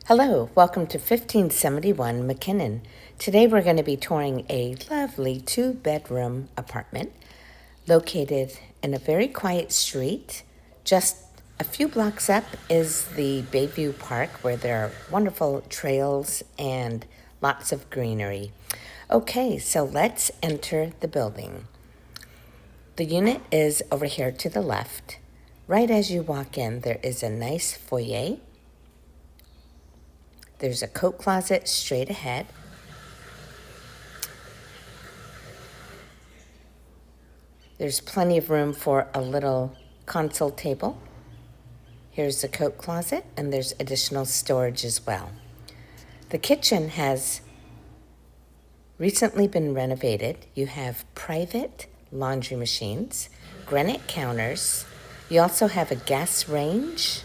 Hello, welcome to 1571 McKinnon. Today we're going to be touring a lovely two-bedroom apartment located in a very quiet street. Just a few blocks up is the Bayview Park where there are wonderful trails and lots of greenery. Okay, so let's enter the building. The unit is over here to the left. Right as you walk in, there is a nice foyer. There's a coat closet straight ahead. There's plenty of room for a little console table. Here's the coat closet, and there's additional storage as well. The kitchen has recently been renovated. You have private laundry machines, granite counters. You also have a gas range,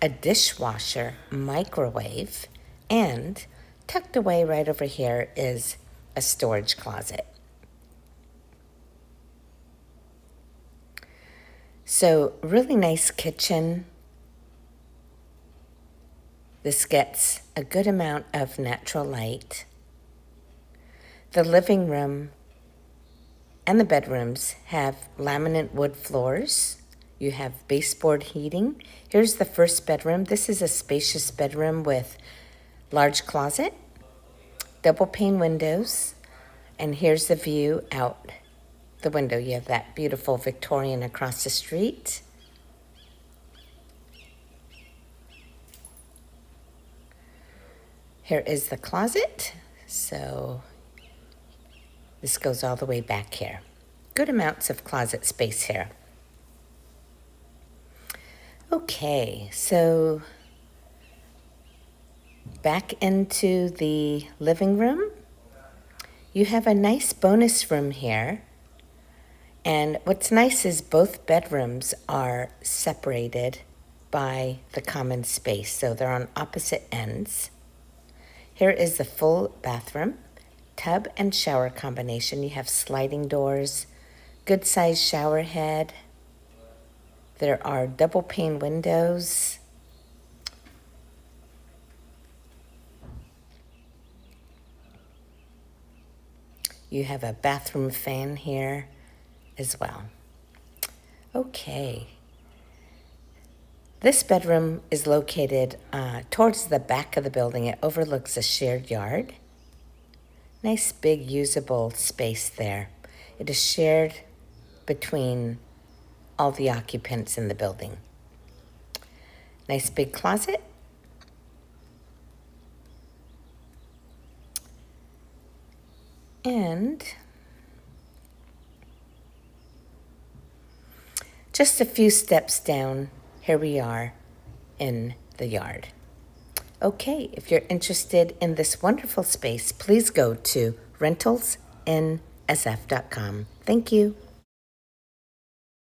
a dishwasher, microwave, and tucked away right over here is a storage closet. So, really nice kitchen. This gets a good amount of natural light. The living room and the bedrooms have laminate wood floors. You have baseboard heating. Here's the first bedroom. This is a spacious bedroom with large closet, double pane windows, and here's the view out the window. You have that beautiful Victorian across the street. Here is the closet. So this goes all the way back here. Good amounts of closet space here. Okay, so back into the living room. You have a nice bonus room here. And what's nice is both bedrooms are separated by the common space, so they're on opposite ends. Here is the full bathroom, tub and shower combination. You have sliding doors, good sized shower head. There are double pane windows. You have a bathroom fan here as well. Okay. This bedroom is located towards the back of the building. It overlooks a shared yard. Nice big usable space there. It is shared between all the occupants in the building. Nice big closet. And just a few steps down, here we are in the yard. Okay, if you're interested in this wonderful space, please go to rentalsnsf.com. Thank you.